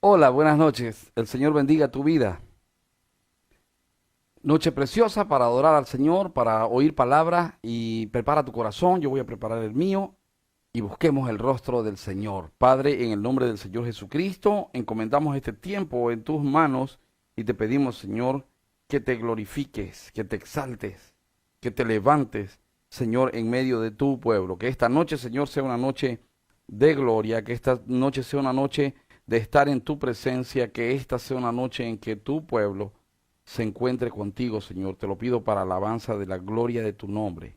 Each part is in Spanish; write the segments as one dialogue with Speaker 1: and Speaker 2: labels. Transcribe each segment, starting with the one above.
Speaker 1: Hola, buenas noches. El Señor bendiga tu vida. Noche preciosa para adorar al Señor, para oír palabra y prepara tu corazón. Yo voy a preparar el mío y busquemos el rostro del Señor. Padre, en el nombre del Señor Jesucristo, encomendamos este tiempo en tus manos y te pedimos, Señor, que te glorifiques, que te exaltes, que te levantes, Señor, en medio de tu pueblo. Que esta noche, Señor, sea una noche de gloria, que esta noche sea una noche de estar en tu presencia, que esta sea una noche en que tu pueblo se encuentre contigo, Señor. Te lo pido para alabanza de la gloria de tu nombre.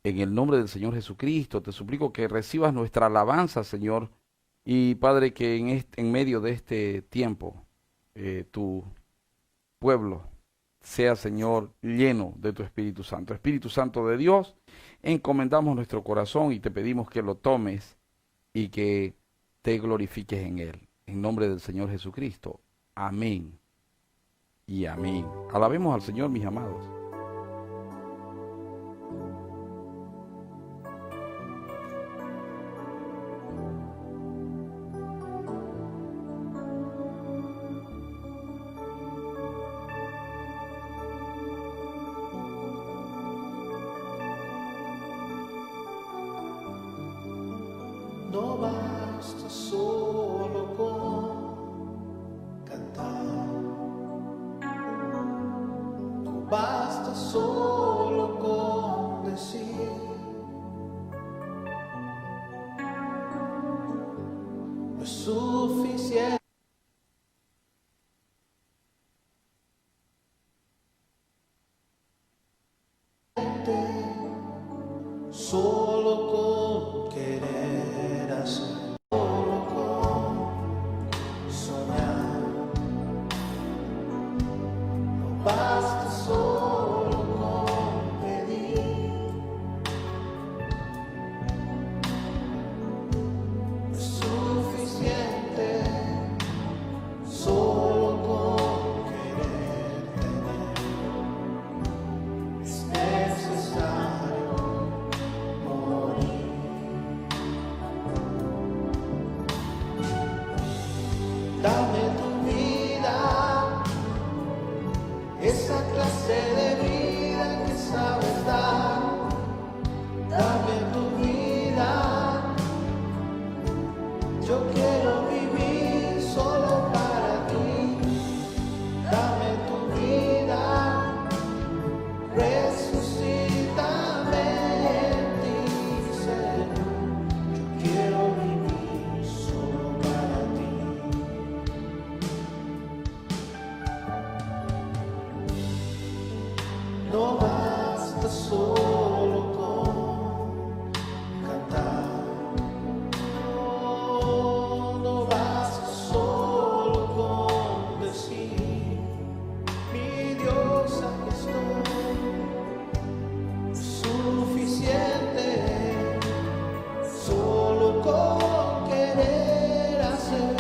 Speaker 1: En el nombre del Señor Jesucristo, te suplico que recibas nuestra alabanza, Señor. Y Padre, que en medio de este tiempo, tu pueblo sea, Señor, lleno de tu Espíritu Santo. Espíritu Santo de Dios, encomendamos nuestro corazón y te pedimos que lo tomes y que te glorifiques en él. En nombre del Señor Jesucristo. Amén y amén. Alabemos al Señor, mis amados.
Speaker 2: No basta solo con cantar, no basta solo con decir, no es suficiente solo con querer hacer, solo con soñar. No basta solo con pedir, no es suficiente solo con querer tener, es necesario morir. Dame tu vida, esa clase de vida que sabes dar. Dame tu vida, yo quiero vivir solo para ti. Dame tu vida, resucítame en ti, Señor. Yo quiero vivir solo para ti. No basta solo con cantar, no basta solo con decir, mi Dios, aquí estoy, suficiente solo con querer hacer,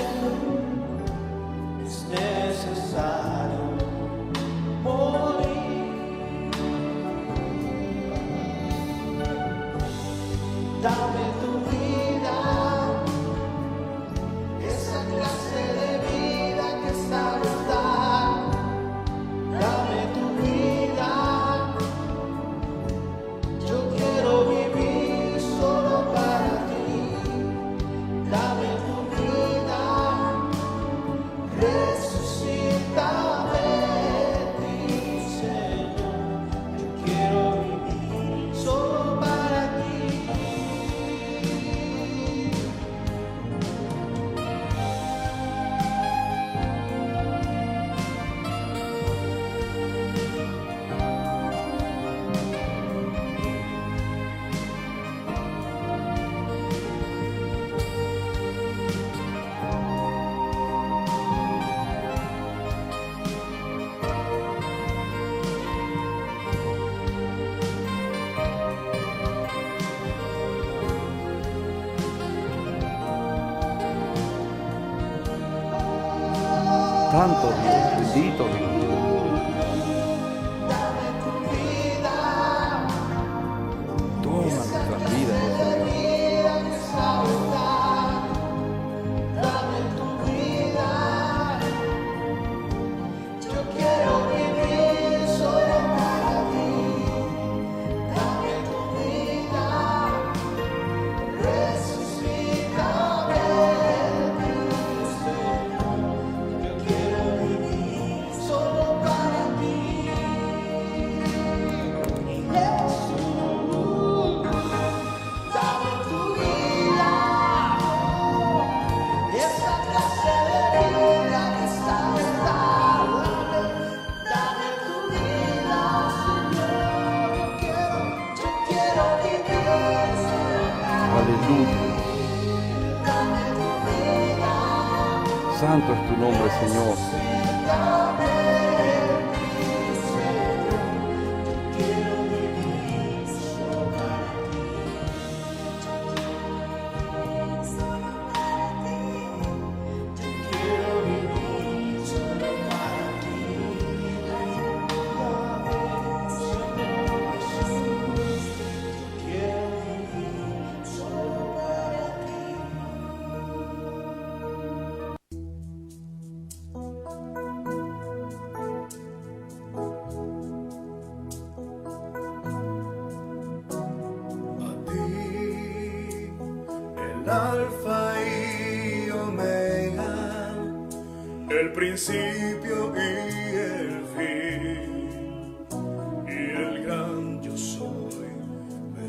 Speaker 2: es necesario morir. Dame tu vida, esa clase de vida que sabes dar. Dame tu vida, yo quiero vivir solo para ti. Dame tu vida, resucítame en ti, Señor. Yo quiero vivir solo para ti.
Speaker 1: Santo Dios, bendito Dios.
Speaker 2: Dame tu vida,
Speaker 1: Toma nuestras vidas, oh Señor.
Speaker 2: vida que sabes dar. Dame tu vida,
Speaker 1: santo es tu nombre, Señor.
Speaker 2: Alfa y Omega, el principio y el fin, y el gran yo soy, me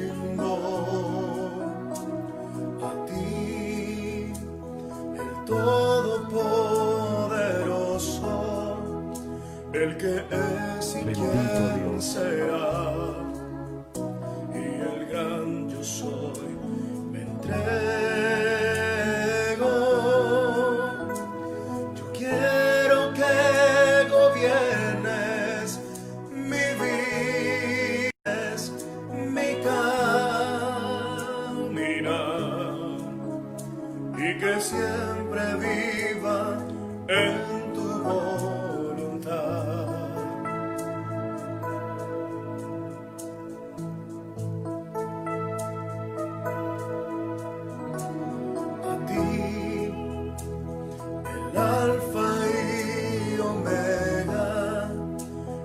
Speaker 2: rindo a ti, el Todopoderoso, el que es y
Speaker 1: Bendito
Speaker 2: quien
Speaker 1: Dios.
Speaker 2: será. Soy, me entrego. Yo quiero que gobiernes mi vida, mi caminar, y que siempre viva en tu voluntad.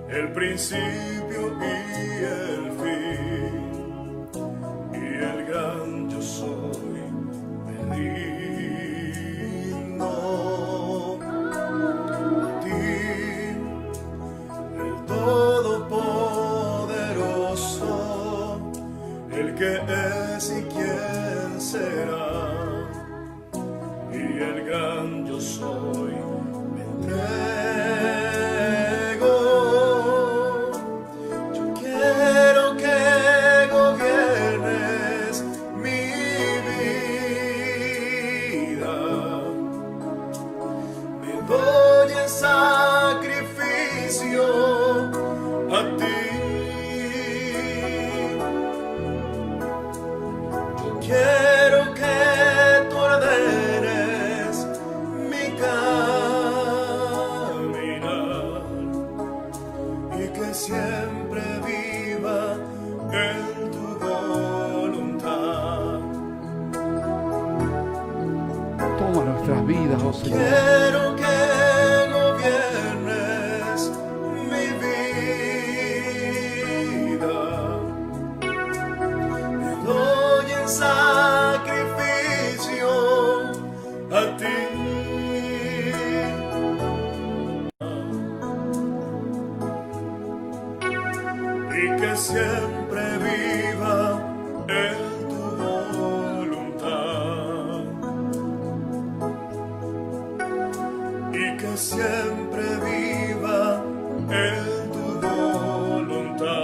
Speaker 2: El principio y el fin, y el gran yo soy, me rindo a ti, el Todopoderoso, el que es y quien será, y el gran yo soy, me entrego. Quiero que tú ordenes mi caminar y que siempre viva en tu voluntad.
Speaker 1: Toma nuestras vidas, oh Señor.
Speaker 2: Quiero que gobiernes mi vida. Me doy en sacrificio a ti. Y que siempre viva en tu voluntad. Y que siempre viva en tu voluntad.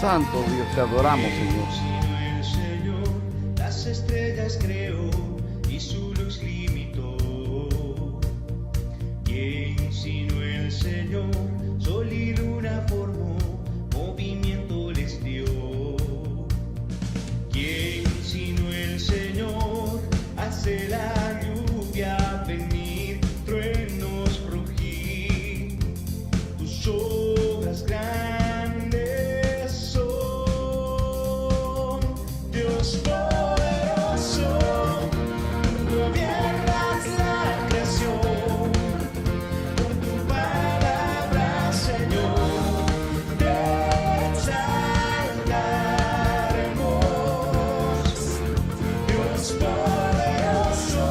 Speaker 1: Santo Dios, te adoramos, Señor.
Speaker 3: Sino el Señor las estrellas creó y su luz limitó. ¿Quién sino el Señor sol y luna formó, movimiento les dio? ¿Quién sino el Señor hace la lluvia venir, truenos rugir? Tus obras grandes son, Dios poderoso, tú gobiernas la creación, con tu palabra, Señor, te exaltaremos. Dios poderoso,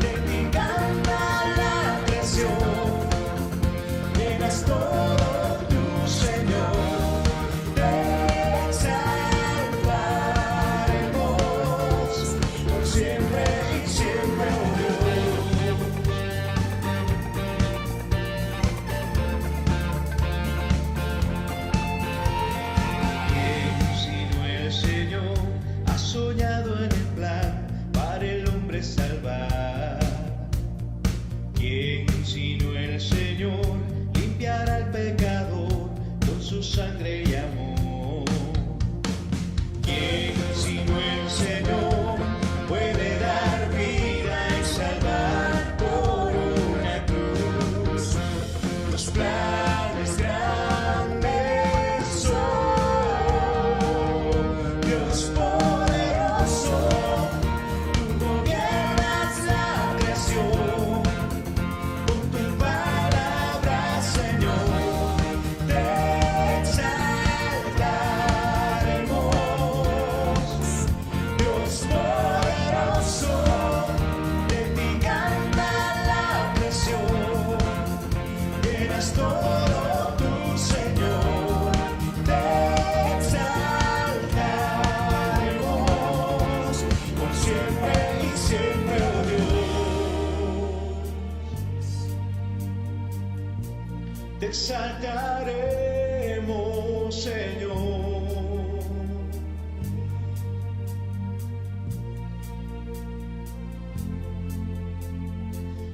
Speaker 3: de ti canta la creación, llenas todo tu Señor, te exaltaremos por siempre y siempre, oh Dios. ¿Quién sino el Señor ha soñado en el plan para el hombre salvar? ¿Quién sino el Señor limpiará al pecador con su sangre y amor? ¿Quién sino el Señor puede dar vida y salvar por una cruz? Los planes grandes son, Dios poderoso, tú gobiernas la creación, con tu palabra, Señor, te exaltaremos. Dios poderoso, de ti canta la creación, llenas todo tu Señor, te exaltaremos por siempre y siempre, oh Dios. Te exaltaremos, Señor.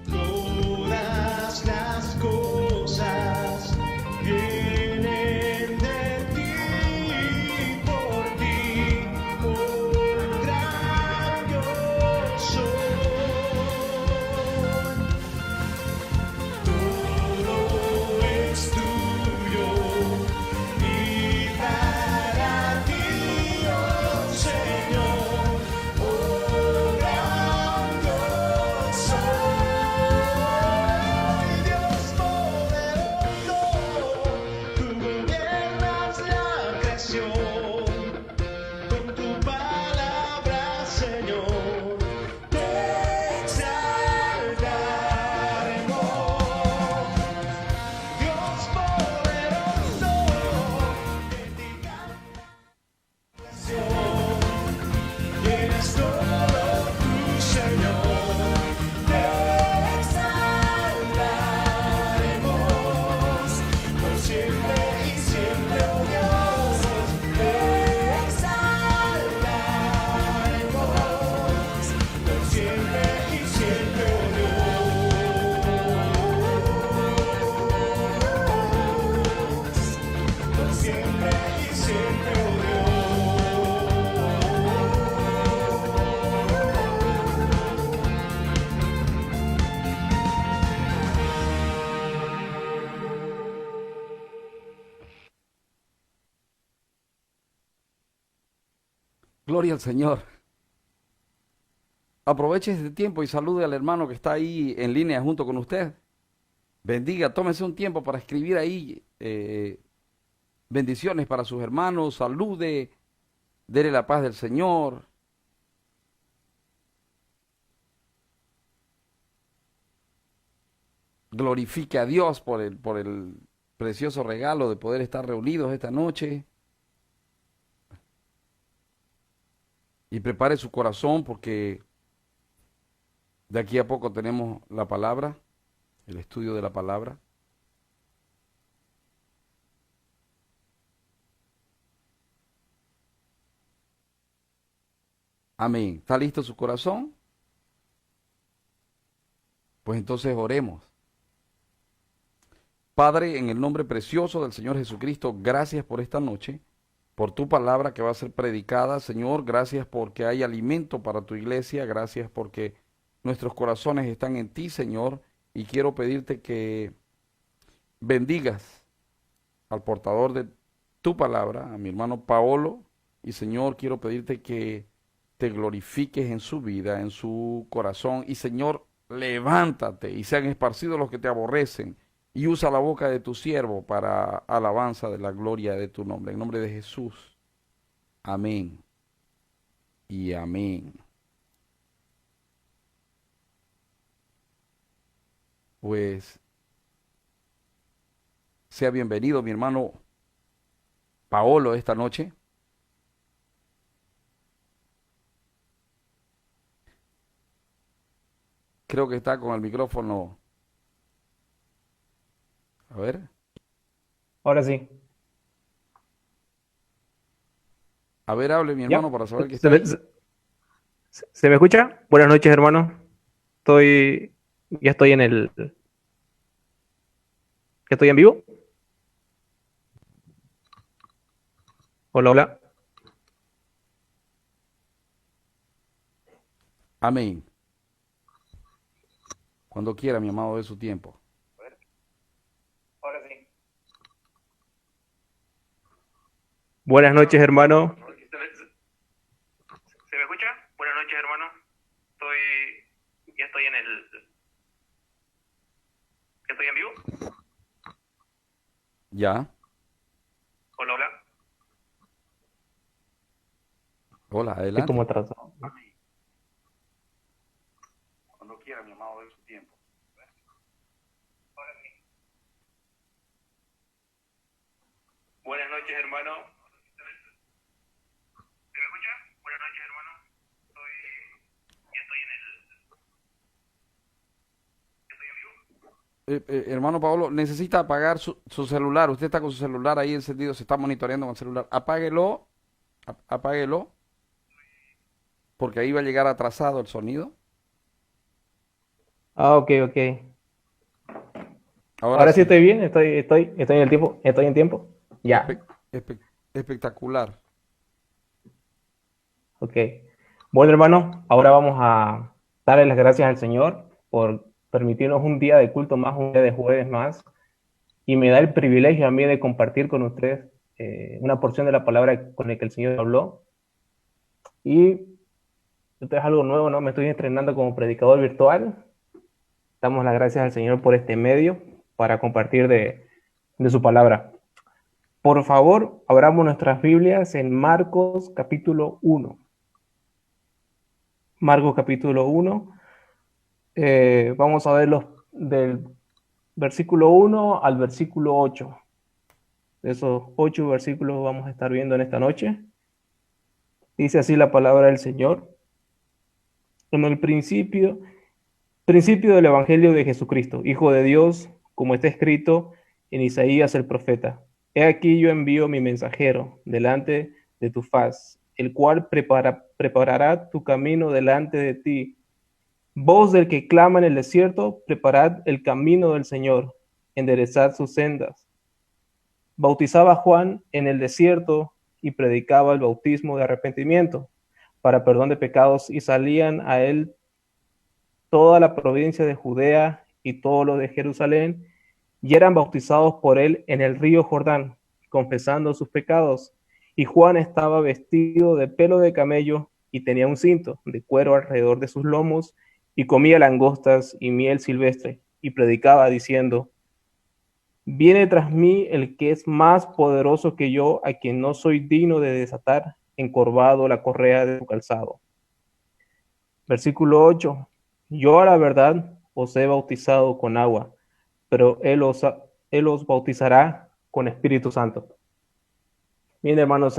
Speaker 3: Todas las cosas vienen de ti, por ti, oh gran Dios soy. Todo es tuyo y para ti, oh Señor, oh gran Dios soy. Dios poderoso, tú gobiernas la creación, con tu palabra, Señor, te exaltaremos. Dios poderoso, de ti canta la creación, llenas todo tu Señor, te exaltaremos por siempre y siempre, oh Dios, te exaltaremos por siempre y siempre, oh Dios, por siempre y siempre, oh
Speaker 1: Gloria al Señor. Aproveche este tiempo y salude al hermano que está ahí en línea junto con usted. Bendiga, tómese un tiempo para escribir ahí bendiciones para sus hermanos, salude, dele la paz del Señor. Glorifique a Dios por el precioso regalo de poder estar reunidos esta noche. Y prepare su corazón porque de aquí a poco tenemos la palabra, el estudio de la palabra. Amén. ¿Está listo su corazón? Pues entonces oremos. Padre, en el nombre precioso del Señor Jesucristo, gracias por esta noche, por tu palabra que va a ser predicada. Señor, gracias porque hay alimento para tu iglesia, gracias porque nuestros corazones están en ti, Señor, y quiero pedirte que bendigas al portador de tu palabra, a mi hermano Paolo, y Señor, quiero pedirte que te glorifiques en su vida, en su corazón, y Señor, levántate y sean esparcidos los que te aborrecen, y usa la boca de tu siervo para alabanza de la gloria de tu nombre. En nombre de Jesús. Amén y amén. Pues sea bienvenido mi hermano Paolo esta noche. Creo que está con el micrófono. A ver.
Speaker 4: Ahora sí.
Speaker 1: A ver, hable mi hermano
Speaker 4: ¿Ya?
Speaker 1: para saber que
Speaker 4: ¿Se
Speaker 1: está
Speaker 4: me,
Speaker 1: ahí.
Speaker 4: se me escucha? Buenas noches, hermano. Ya estoy ya estoy en vivo. Hola, hola.
Speaker 1: Amén. Cuando quiera, mi amado, de su tiempo.
Speaker 4: Ahora sí. Buenas noches, hermano. ¿Se me escucha? Buenas noches, hermano. Ya estoy ya estoy en vivo.
Speaker 1: Ya.
Speaker 4: Hola, hola.
Speaker 1: Hola,
Speaker 4: Estoy
Speaker 1: adelante.
Speaker 4: como atrasado.
Speaker 1: Cuando quiera, mi amado, de su tiempo.
Speaker 4: Ahora sí. Buenas noches, hermano. ¿Se me escucha? Buenas noches, hermano. Ya estoy ya estoy en vivo.
Speaker 1: Hermano Paolo, necesita apagar su celular. Usted está con su celular ahí encendido, se está monitoreando con el celular. Apáguelo, apáguelo, porque ahí va a llegar atrasado el sonido.
Speaker 4: Ah, ok, ok.
Speaker 1: Ahora
Speaker 4: Ahora sí
Speaker 1: sí,
Speaker 4: estoy bien, estoy en el tiempo, estoy en tiempo. Ya,
Speaker 1: espe- espectacular.
Speaker 4: ok. Bueno, hermano, ahora vamos a darle las gracias al Señor por permitirnos un día de culto más, un día de jueves más, y me da el privilegio a mí de compartir con ustedes una porción de la palabra con la que el Señor habló. Y esto es algo nuevo, ¿no? Me estoy entrenando como predicador virtual. Damos las gracias al Señor por este medio para compartir de su palabra. Por favor, abramos nuestras Biblias en Marcos capítulo 1. Marcos capítulo 1. Vamos a ver del versículo 1 al versículo 8. De esos 8 versículos vamos a estar viendo en esta noche. Dice así la palabra del Señor. En el principio del Evangelio de Jesucristo, Hijo de Dios, como está escrito en Isaías el profeta. He aquí yo envío mi mensajero delante de tu faz, el cual preparará tu camino delante de ti. Voz del que clama en el desierto, preparad el camino del Señor, enderezad sus sendas. Bautizaba a Juan en el desierto y predicaba el bautismo de arrepentimiento para perdón de pecados, y salían a él toda la provincia de Judea y todo lo de Jerusalén, y eran bautizados por él en el río Jordán, confesando sus pecados. Y Juan estaba vestido de pelo de camello y tenía un cinto de cuero alrededor de sus lomos, y comía langostas y miel silvestre, y predicaba diciendo: Viene tras mí el que es más poderoso que yo, a quien no soy digno de desatar encorvado la correa de su calzado. Versículo 8. Yo a la verdad os he bautizado con agua, pero él os bautizará con Espíritu Santo. Bien, hermanos,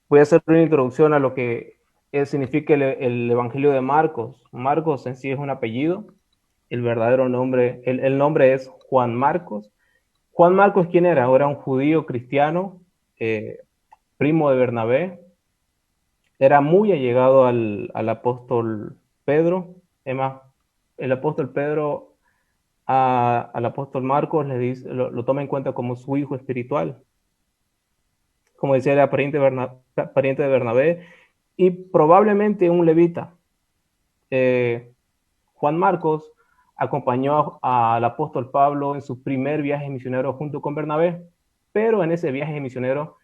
Speaker 4: voy a hacer una introducción a lo que significa el Evangelio de Marcos. Marcos en sí es un apellido. El verdadero nombre, el nombre es Juan Marcos. Juan Marcos, ¿quién era? Era un judío cristiano, primo de Bernabé. era muy allegado al apóstol Pedro. Es más, el apóstol Pedro al apóstol Marcos le dice, lo toma en cuenta como su hijo espiritual. Como decía, era pariente de Bernabé y probablemente un levita. Juan Marcos acompañó al apóstol Pablo en su primer viaje misionero junto con Bernabé, pero en ese viaje misionero,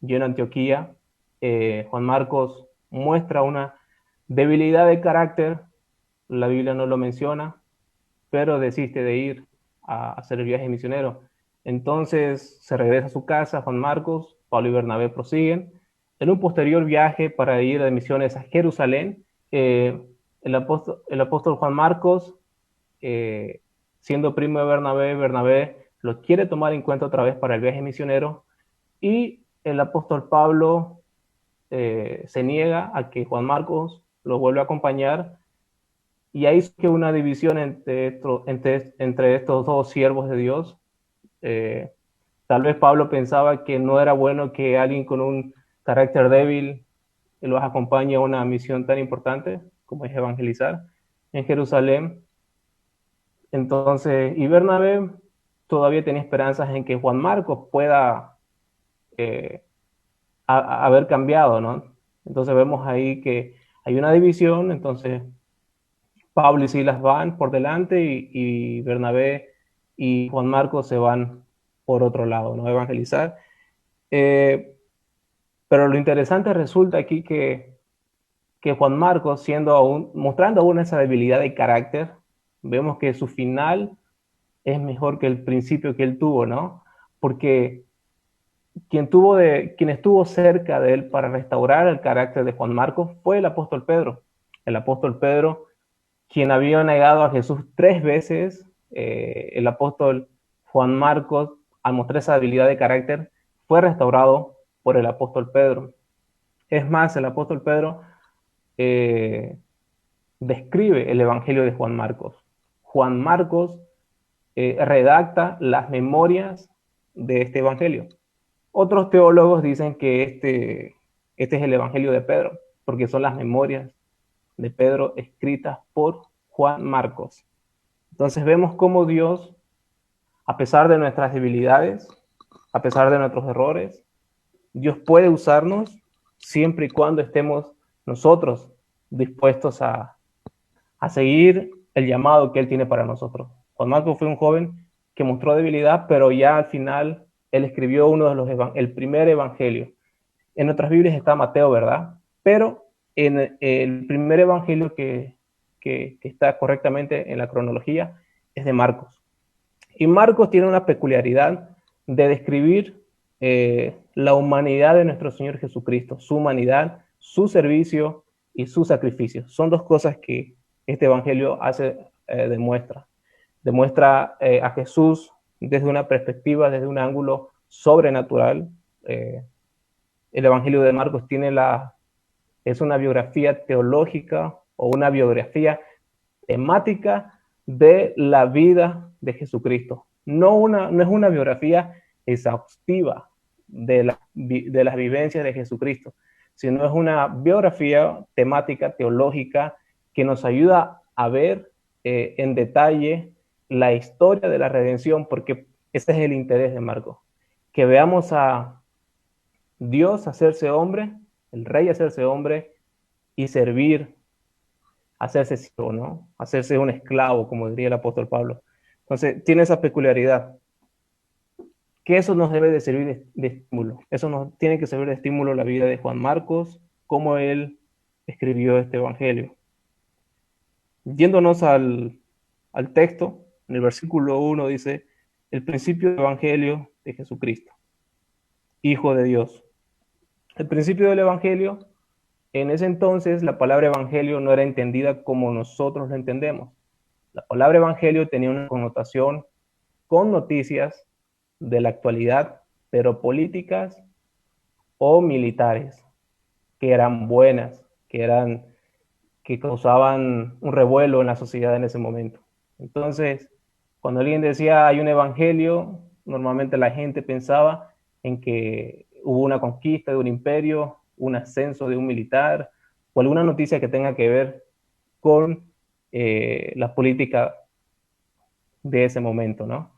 Speaker 4: yo en Antioquía, Juan Marcos muestra una debilidad de carácter, la Biblia no lo menciona, pero desiste de ir a hacer el viaje misionero. Entonces se regresa a su casa, Juan Marcos, Pablo y Bernabé prosiguen. En un posterior viaje para ir de misiones a Jerusalén, el apóstol Juan Marcos, siendo primo de Bernabé, Bernabé lo quiere tomar en cuenta otra vez para el viaje misionero y el apóstol Pablo se niega a que Juan Marcos lo vuelva a acompañar y ahí surge una división entre estos dos siervos de Dios. Eh, Tal vez Pablo pensaba que no era bueno que alguien con un carácter débil los acompañe a una misión tan importante como es evangelizar en Jerusalén. Entonces, y Bernabé todavía tenía esperanzas en que Juan Marcos pueda eh, haber cambiado, ¿no? Entonces vemos ahí que hay una división, entonces Pablo y Silas van por delante y Bernabé y Juan Marcos se van por otro lado, ¿no? Evangelizar. Pero lo interesante resulta aquí que Juan Marcos, mostrando aún esa debilidad de carácter, vemos que su final es mejor que el principio que él tuvo, ¿no? Porque quien estuvo cerca de él para restaurar el carácter de Juan Marcos fue el apóstol Pedro. El apóstol Pedro, quien había negado a Jesús 3 veces, el apóstol Juan Marcos, al mostrar esa habilidad de carácter, fue restaurado por el apóstol Pedro. Es más, el apóstol Pedro describe el Evangelio de Juan Marcos. Juan Marcos redacta las memorias de este Evangelio. Otros teólogos dicen que este es el Evangelio de Pedro, porque son las memorias de Pedro escritas por Juan Marcos. Entonces vemos cómo Dios, a pesar de nuestras debilidades, a pesar de nuestros errores, Dios puede usarnos siempre y cuando estemos nosotros dispuestos a seguir el llamado que Él tiene para nosotros. Juan Marcos fue un joven que mostró debilidad, pero ya al final él escribió el primer evangelio. En otras Biblias está Mateo, ¿verdad? Pero en el primer evangelio que está correctamente en la cronología es de Marcos. Y Marcos tiene una peculiaridad de describir la humanidad de nuestro Señor Jesucristo, su humanidad, su servicio y su sacrificio. Son dos cosas que este evangelio demuestra. Demuestra a Jesús desde una perspectiva, desde un ángulo sobrenatural. El evangelio de Marcos es una biografía teológica o una biografía temática de la vida de Jesucristo. No es una biografía exhaustiva de las vivencias de Jesucristo, sino es una biografía temática, teológica, que nos ayuda a ver en detalle la historia de la redención, porque ese es el interés de Marcos, que veamos a Dios hacerse hombre, el rey hacerse hombre y servir, hacerse siervo, ¿no? Hacerse un esclavo, como diría el apóstol Pablo. Entonces, tiene esa peculiaridad, que eso nos debe de servir de estímulo. Eso nos tiene que servir de estímulo la vida de Juan Marcos, cómo él escribió este evangelio. Yéndonos al texto, en el versículo 1 dice, el principio del evangelio de Jesucristo, Hijo de Dios. El principio del evangelio, en ese entonces la palabra evangelio no era entendida como nosotros lo entendemos. La palabra evangelio tenía una connotación con noticias de la actualidad, pero políticas o militares, que eran buenas, que causaban un revuelo en la sociedad en ese momento. Entonces, cuando alguien decía hay un evangelio, normalmente la gente pensaba en que hubo una conquista de un imperio, un ascenso de un militar o alguna noticia que tenga que ver con la política de ese momento, ¿no?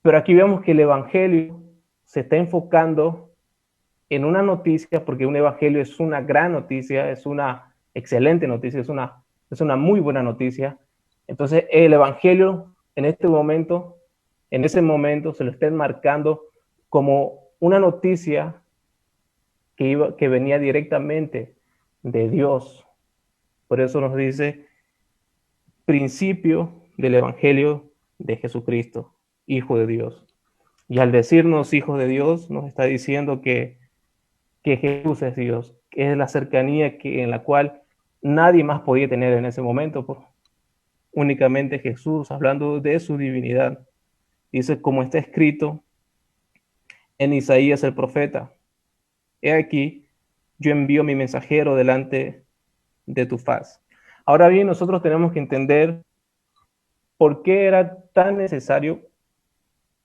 Speaker 4: Pero aquí vemos que el Evangelio se está enfocando en una noticia, porque un Evangelio es una gran noticia, es una excelente noticia, es una muy buena noticia. Entonces el Evangelio en este momento, en ese momento, se lo está enmarcando como una noticia que venía directamente de Dios. Por eso nos dice principio del Evangelio de Jesucristo, Hijo de Dios. Y al decirnos hijos de Dios, nos está diciendo que Jesús es Dios, que es la cercanía en la cual nadie más podía tener en ese momento, únicamente Jesús, hablando de su divinidad. Dice, como está escrito en Isaías el profeta, he aquí, yo envío mi mensajero delante de tu faz. Ahora bien, nosotros tenemos que entender por qué era tan necesario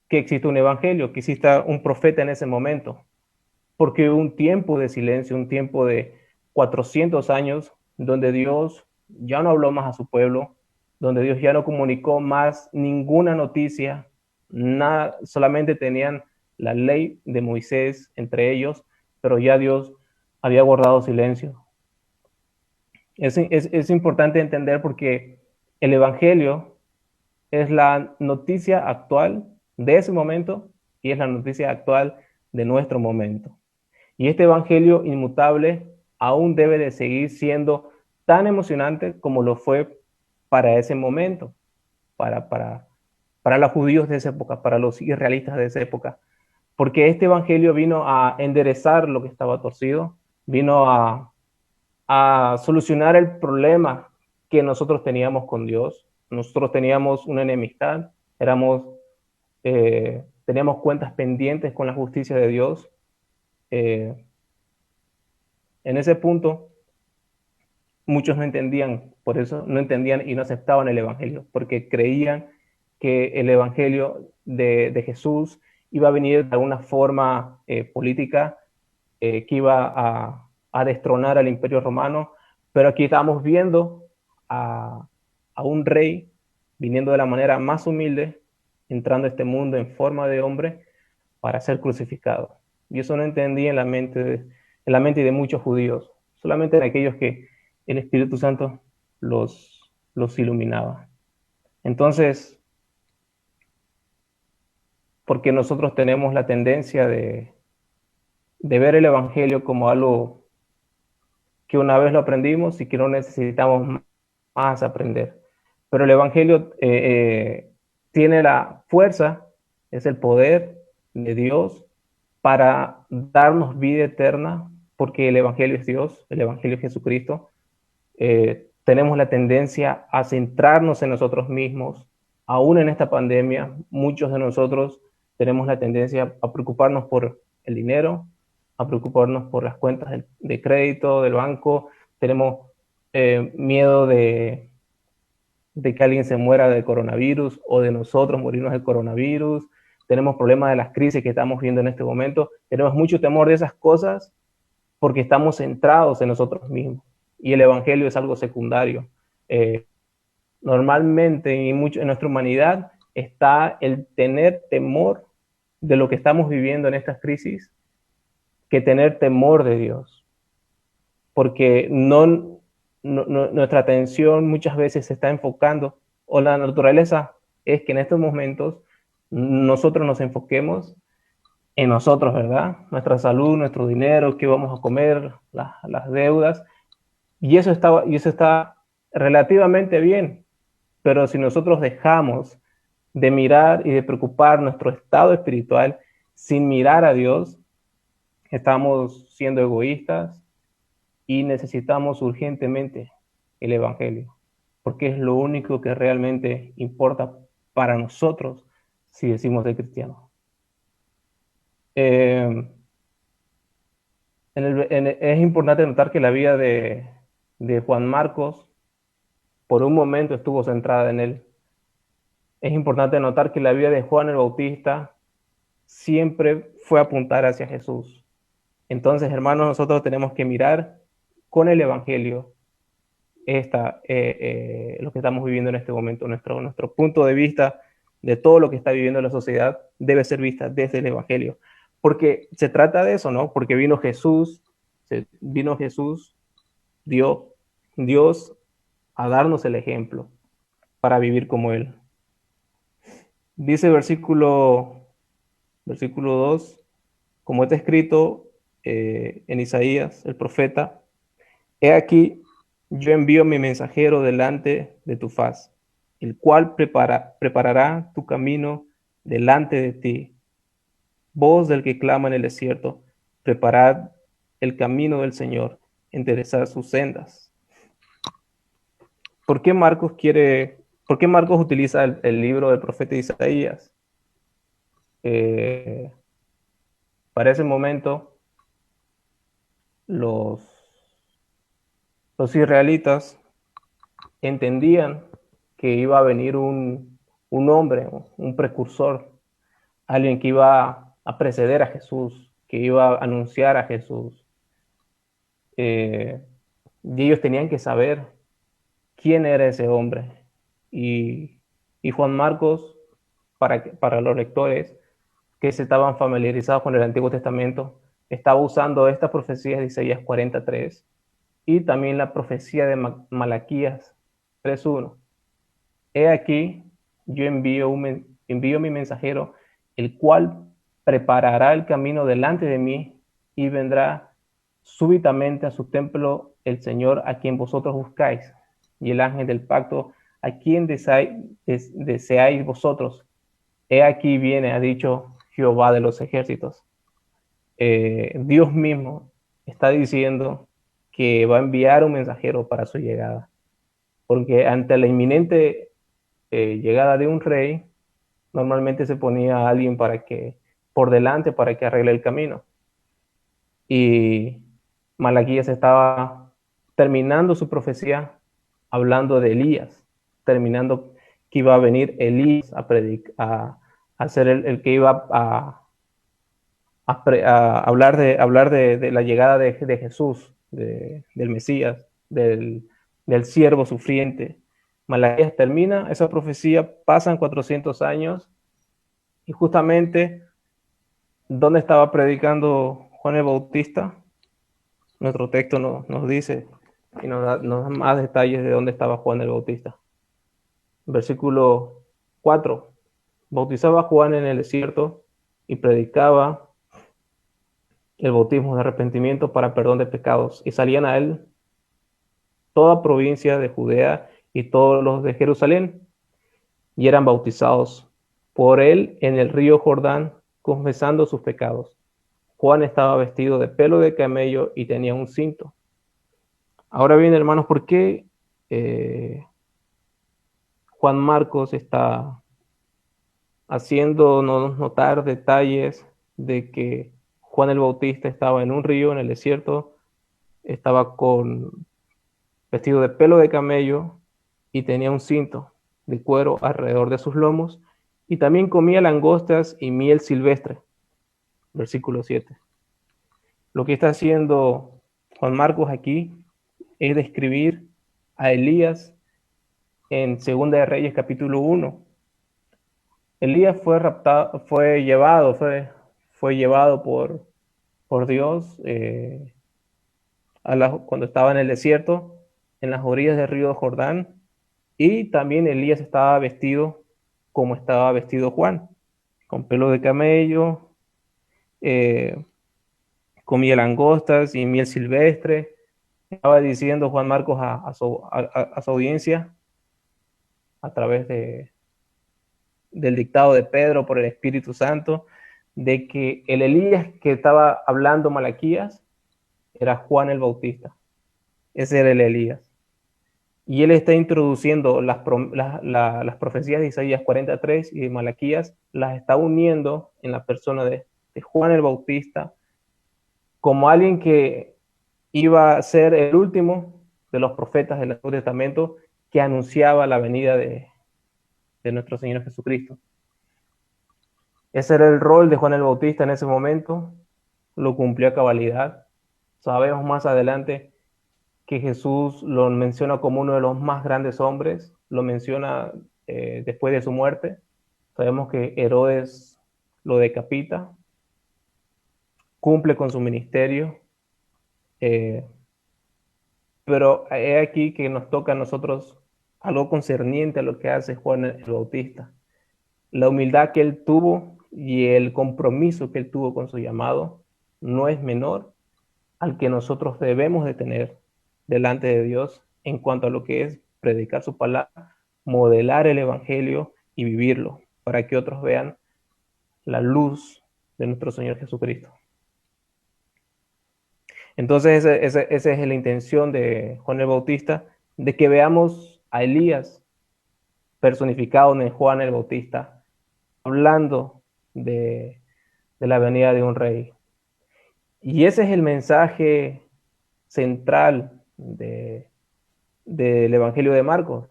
Speaker 4: que exista un evangelio, que exista un profeta en ese momento. Porque hubo un tiempo de silencio, un tiempo de 400 años, donde Dios ya no habló más a su pueblo, donde Dios ya no comunicó más ninguna noticia, nada, solamente tenían la ley de Moisés entre ellos, pero ya Dios había guardado silencio. Es importante entender porque el Evangelio es la noticia actual de ese momento y es la noticia actual de nuestro momento. Y este Evangelio inmutable aún debe de seguir siendo tan emocionante como lo fue para ese momento, para los judíos de esa época, para los israelitas de esa época. Porque este Evangelio vino a enderezar lo que estaba torcido, vino a solucionar el problema que nosotros teníamos con Dios. Nosotros teníamos una enemistad, teníamos cuentas pendientes con la justicia de Dios. En ese punto, muchos no entendían, por eso no entendían y no aceptaban el Evangelio, porque creían que el Evangelio de Jesús iba a venir de alguna forma política, que iba a destronar al Imperio Romano, pero aquí estamos viendo a un rey viniendo de la manera más humilde, entrando a este mundo en forma de hombre para ser crucificado. Y eso no entendía en la mente de muchos judíos, solamente en aquellos que el Espíritu Santo los iluminaba. Entonces, porque nosotros tenemos la tendencia de ver el Evangelio como algo que una vez lo aprendimos y que no necesitamos más aprender. Pero el Evangelio tiene la fuerza, es el poder de Dios para darnos vida eterna, porque el Evangelio es Dios, el Evangelio es Jesucristo. Tenemos la tendencia a centrarnos en nosotros mismos. Aún en esta pandemia, muchos de nosotros tenemos la tendencia a preocuparnos por el dinero, a preocuparnos por las cuentas de crédito del banco. Tenemos miedo de que alguien se muera del coronavirus o de nosotros morirnos del coronavirus. Tenemos problemas de las crisis que estamos viendo en este momento. Tenemos mucho temor de esas cosas porque estamos centrados en nosotros mismos. Y el Evangelio es algo secundario. Normalmente en nuestra humanidad está el tener temor de lo que estamos viviendo en estas crisis que tener temor de Dios. Porque nuestra atención muchas veces se está enfocando, o la naturaleza es que en estos momentos nosotros nos enfoquemos en nosotros, ¿verdad? Nuestra salud, nuestro dinero, qué vamos a comer, las deudas, y eso está relativamente bien, pero si nosotros dejamos de mirar y de preocupar nuestro estado espiritual sin mirar a Dios, estamos siendo egoístas y necesitamos urgentemente el Evangelio, porque es lo único que realmente importa para nosotros si decimos ser cristianos. Es importante notar que la vida de Juan Marcos por un momento estuvo centrada en él. Es importante notar que la vida de Juan el Bautista siempre fue apuntar hacia Jesús. Entonces, hermanos, nosotros tenemos que mirar con el Evangelio lo que estamos viviendo en este momento. Nuestro punto de vista de todo lo que está viviendo la sociedad debe ser vista desde el Evangelio. Porque se trata de eso, ¿no? Porque vino Jesús, Dios a darnos el ejemplo para vivir como Él. Dice versículo 2, como está escrito en Isaías, el profeta: he aquí, yo envío mi mensajero delante de tu faz, el cual preparará tu camino delante de ti. Voz del que clama en el desierto, preparad el camino del Señor, enderezad sus sendas. ¿Por qué Marcos utiliza el libro del profeta Isaías? Para ese momento, los israelitas entendían que iba a venir un hombre, un precursor, alguien que iba a preceder a Jesús, que iba a anunciar a Jesús. Y ellos tenían que saber quién era ese hombre. Y Juan Marcos, para los lectores que se estaban familiarizados con el Antiguo Testamento, estaba usando estas profecías de Isaías 43 y también la profecía de Malaquías 3:1. He aquí, yo envío mi mensajero, el cual preparará el camino delante de mí, y vendrá súbitamente a su templo el Señor a quien vosotros buscáis, y el ángel del pacto a quien deseáis vosotros. He aquí viene, ha dicho Jehová de los ejércitos. Dios mismo está diciendo que va a enviar un mensajero para su llegada, porque ante la inminente llegada de un rey, normalmente se ponía a alguien por delante para que arregle el camino. Y Malaquías estaba terminando su profecía hablando de Elías, terminando que iba a venir Elías a ser el que iba a hablar de la llegada de Jesús, del Mesías, del siervo sufriente. Malaquías termina esa profecía, pasan 400 años, y justamente, ¿dónde estaba predicando Juan el Bautista? Nuestro texto nos dice y nos da más detalles de dónde estaba Juan el Bautista. Versículo 4. Bautizaba Juan en el desierto y predicaba el bautismo de arrepentimiento para perdón de pecados, y salían a él toda provincia de Judea y todos los de Jerusalén, y eran bautizados por él en el río Jordán, confesando sus pecados. Juan estaba vestido de pelo de camello y tenía un cinto. Ahora bien, hermanos, ¿por qué Juan Marcos está haciéndonos notar detalles de que Juan el Bautista estaba en un río en el desierto, estaba vestido de pelo de camello y tenía un cinto de cuero alrededor de sus lomos, y también comía langostas y miel silvestre? Versículo 7. Lo que está haciendo Juan Marcos aquí es describir a Elías en Segunda de Reyes capítulo 1. Elías fue llevado por Dios cuando estaba en el desierto, en las orillas del río Jordán, y también Elías estaba vestido como estaba vestido Juan, con pelo de camello, comía langostas y miel silvestre. Estaba diciendo Juan Marcos a su audiencia, a través del dictado de Pedro por el Espíritu Santo, de que el Elías que estaba hablando Malaquías era Juan el Bautista. Ese era el Elías. Y él está introduciendo las profecías de Isaías 43 y de Malaquías, las está uniendo en la persona de Juan el Bautista, como alguien que iba a ser el último de los profetas del Antiguo Testamento que anunciaba la venida de nuestro Señor Jesucristo. Ese era el rol de Juan el Bautista en ese momento, lo cumplió a cabalidad. Sabemos más adelante que Jesús lo menciona como uno de los más grandes hombres, lo menciona después de su muerte. Sabemos que Herodes lo decapita, cumple con su ministerio, eh, pero es aquí que nos toca a nosotros algo concerniente a lo que hace Juan el Bautista. La humildad que él tuvo y el compromiso que él tuvo con su llamado no es menor al que nosotros debemos de tener delante de Dios en cuanto a lo que es predicar su palabra, modelar el evangelio y vivirlo para que otros vean la luz de nuestro Señor Jesucristo. Entonces esa es la intención de Juan el Bautista, de que veamos a Elías personificado en Juan el Bautista, hablando de la venida de un rey. Y ese es el mensaje central del Evangelio de Marcos.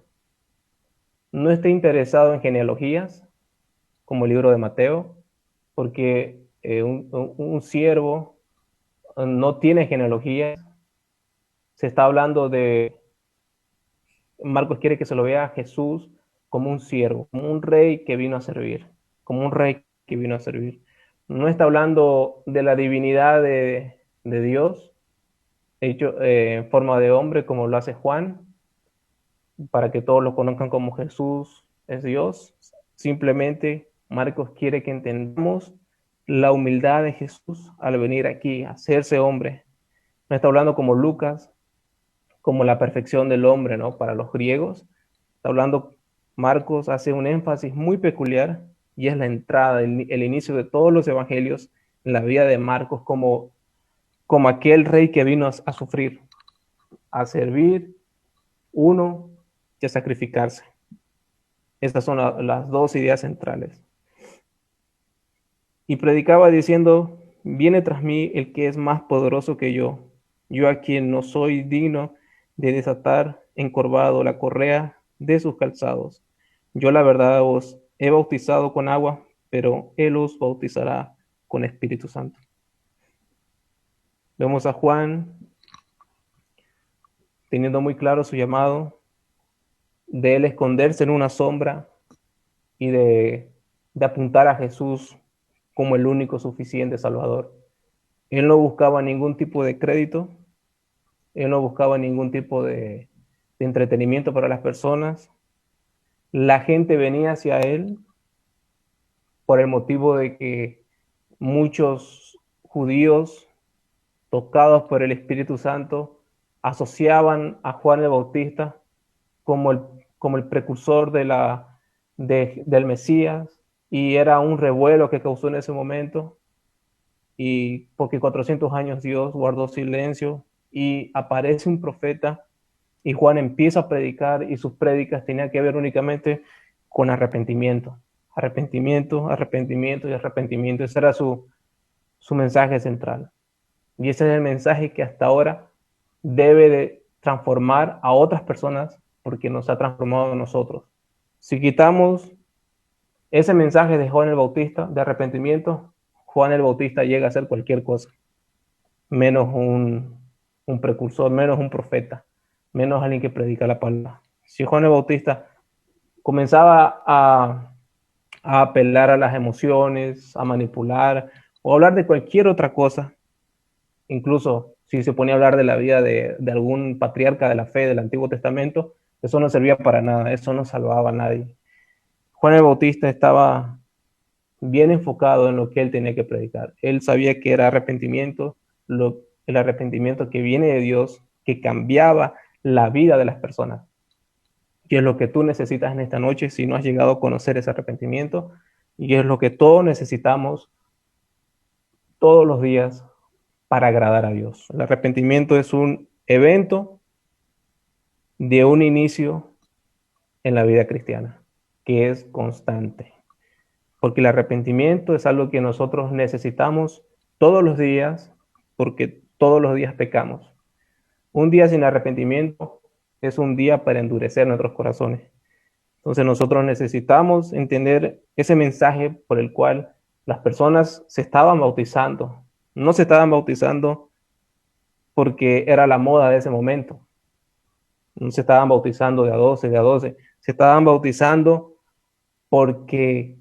Speaker 4: No esté interesado en genealogías, como el libro de Mateo, porque un siervo no tiene genealogías. Se está hablando de, Marcos quiere que se lo vea a Jesús como un siervo, como un rey que vino a servir, como un rey que vino a servir. No está hablando de la divinidad de Dios, hecho en forma de hombre, como lo hace Juan, para que todos lo conozcan como Jesús es Dios. Simplemente Marcos quiere que entendamos la humildad de Jesús al venir aquí a hacerse hombre. No está hablando como Lucas, como la perfección del hombre, ¿no? Para los griegos. Está hablando, Marcos hace un énfasis muy peculiar y es la entrada, el inicio de todos los evangelios en la vida de Marcos como aquel rey que vino a sufrir, a servir uno y a sacrificarse. Estas son las dos ideas centrales. Y predicaba diciendo, viene tras mí el que es más poderoso que yo a quien no soy digno de desatar encorvado la correa de sus calzados. Yo la verdad os he bautizado con agua, pero él os bautizará con Espíritu Santo. Vemos a Juan teniendo muy claro su llamado, de él esconderse en una sombra y de apuntar a Jesús como el único suficiente Salvador. Él no buscaba ningún tipo de crédito, él no buscaba ningún tipo de entretenimiento para las personas. La gente venía hacia él por el motivo de que muchos judíos, tocados por el Espíritu Santo, asociaban a Juan el Bautista como el precursor del Mesías, y era un revuelo que causó en ese momento, y porque 400 años Dios guardó silencio y aparece un profeta y Juan empieza a predicar, y sus prédicas tenían que ver únicamente con arrepentimiento, arrepentimiento, arrepentimiento y arrepentimiento. Ese era su mensaje central, y ese es el mensaje que hasta ahora debe de transformar a otras personas, porque nos ha transformado a nosotros. Si quitamos ese mensaje de Juan el Bautista de arrepentimiento, Juan el Bautista llega a ser cualquier cosa, menos un precursor, menos un profeta, menos alguien que predica la palabra. Si Juan el Bautista comenzaba a apelar a las emociones, a manipular o a hablar de cualquier otra cosa, incluso si se ponía a hablar de la vida de algún patriarca de la fe del Antiguo Testamento, eso no servía para nada, eso no salvaba a nadie. Juan el Bautista estaba bien enfocado en lo que él tenía que predicar. Él sabía que era arrepentimiento, el arrepentimiento que viene de Dios, que cambiaba la vida de las personas. Y es lo que tú necesitas en esta noche si no has llegado a conocer ese arrepentimiento, y es lo que todos necesitamos todos los días para agradar a Dios. El arrepentimiento es un evento de un inicio en la vida cristiana, que es constante. Porque el arrepentimiento es algo que nosotros necesitamos todos los días, porque todos los días pecamos. Un día sin arrepentimiento es un día para endurecer nuestros corazones. Entonces nosotros necesitamos entender ese mensaje por el cual las personas se estaban bautizando No se estaban bautizando porque era la moda de ese momento. No se estaban bautizando de a 12. Se estaban bautizando porque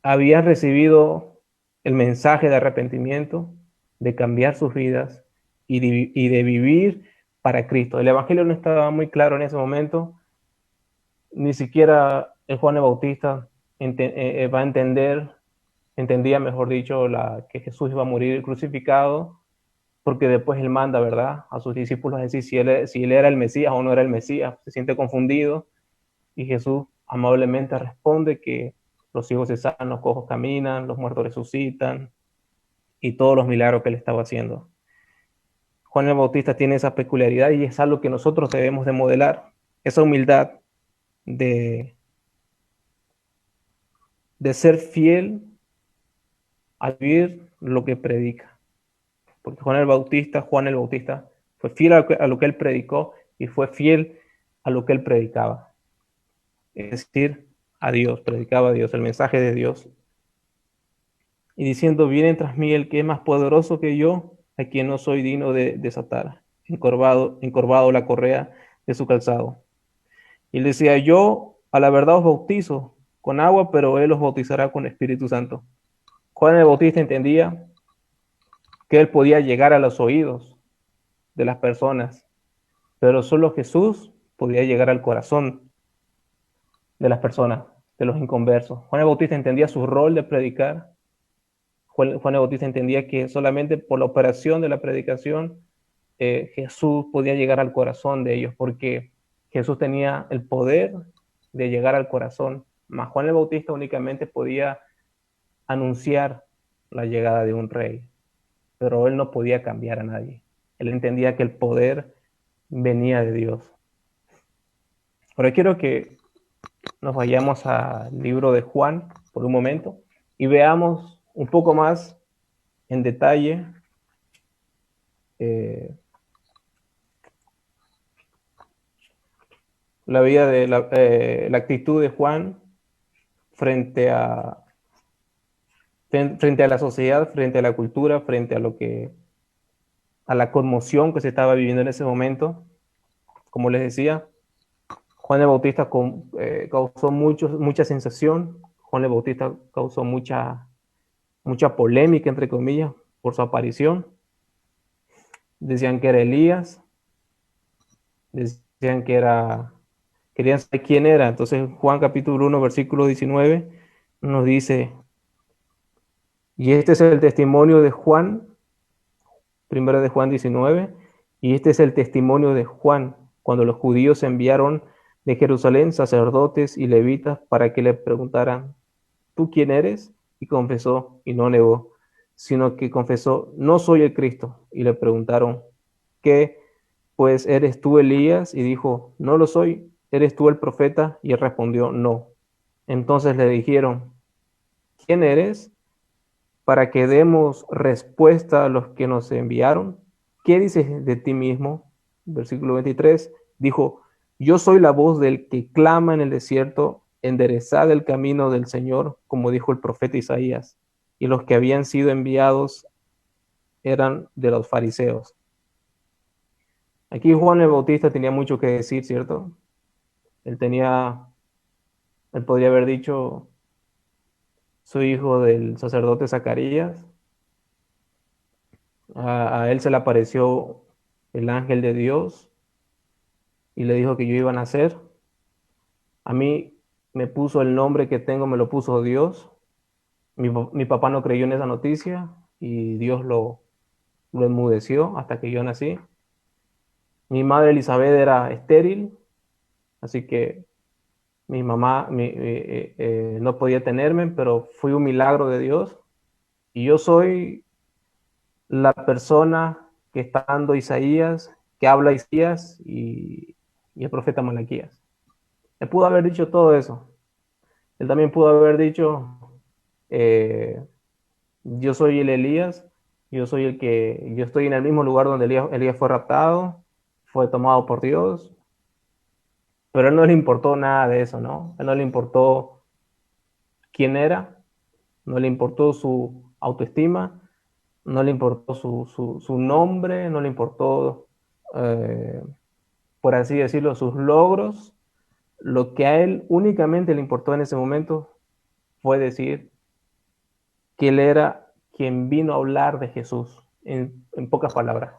Speaker 4: habían recibido el mensaje de arrepentimiento, de cambiar sus vidas y de vivir para Cristo. El Evangelio no estaba muy claro en ese momento. Ni siquiera el Juan el Bautista va a entendía, mejor dicho, que Jesús iba a morir crucificado, porque después él manda, ¿verdad?, a sus discípulos a decir si él era el Mesías o no era el Mesías. Se siente confundido y Jesús amablemente responde que los ciegos se sanan, los cojos caminan, los muertos resucitan y todos los milagros que él estaba haciendo. Juan el Bautista tiene esa peculiaridad y es algo que nosotros debemos de modelar, esa humildad de, de ser fiel a vivir lo que predica. Porque Juan el Bautista fue fiel a lo que él predicó y fue fiel a lo que él predicaba. Es decir, a Dios, predicaba a Dios, el mensaje de Dios. Y diciendo, viene tras mí el que es más poderoso que yo, a quien no soy digno de desatar, encorvado la correa de su calzado. Y él decía, yo a la verdad os bautizo con agua, pero él os bautizará con Espíritu Santo. Juan el Bautista entendía que él podía llegar a los oídos de las personas, pero solo Jesús podía llegar al corazón de las personas, de los inconversos. Juan el Bautista entendía su rol de predicar. Juan el Bautista entendía que solamente por la operación de la predicación Jesús podía llegar al corazón de ellos, porque Jesús tenía el poder de llegar al corazón, mas Juan el Bautista únicamente podía anunciar la llegada de un rey, pero él no podía cambiar a nadie. Él entendía que el poder venía de Dios. Ahora quiero que nos vayamos al libro de Juan por un momento y veamos un poco más en detalle la vida de la actitud de Juan frente a la sociedad, frente a la cultura, frente a la conmoción que se estaba viviendo en ese momento. Como les decía, Juan el Bautista causó mucha sensación. Juan el Bautista causó mucha polémica, entre comillas, por su aparición. Decían que era Elías, decían querían saber quién era. Entonces Juan capítulo 1, versículo 19 nos dice, y este es el testimonio de Juan, primero de Juan 19, y este es el testimonio de Juan, cuando los judíos enviaron de Jerusalén sacerdotes y levitas para que le preguntaran, ¿tú quién eres? Y confesó y no negó, sino que confesó, no soy el Cristo. Y le preguntaron, ¿qué? Pues eres tú Elías, y dijo, no lo soy. ¿Eres tú el profeta? Y él respondió, no. Entonces le dijeron, ¿quién eres? Para que demos respuesta a los que nos enviaron. ¿Qué dices de ti mismo? Versículo 23, dijo, yo soy la voz del que clama en el desierto, enderezad el camino del Señor, como dijo el profeta Isaías. Y los que habían sido enviados eran de los fariseos. Aquí Juan el Bautista tenía mucho que decir, ¿cierto? Él podría haber dicho, soy hijo del sacerdote Zacarías. A él se le apareció el ángel de Dios y le dijo que yo iba a nacer. A mí me puso el nombre que tengo, me lo puso Dios. Mi papá no creyó en esa noticia y Dios lo enmudeció hasta que yo nací. Mi madre Elizabeth era estéril, así que mi mamá no podía tenerme, pero fue un milagro de Dios. Y yo soy la persona que está dando Isaías, que habla Isaías y el profeta Malaquías. Él pudo haber dicho todo eso. Él también pudo haber dicho, yo soy el Elías, yo estoy en el mismo lugar donde Elías fue raptado, fue tomado por Dios, pero a él no le importó nada de eso, ¿no? A él no le importó quién era, no le importó su autoestima, no le importó su nombre, no le importó, por así decirlo, sus logros. Lo que a él únicamente le importó en ese momento fue decir que él era quien vino a hablar de Jesús, en pocas palabras.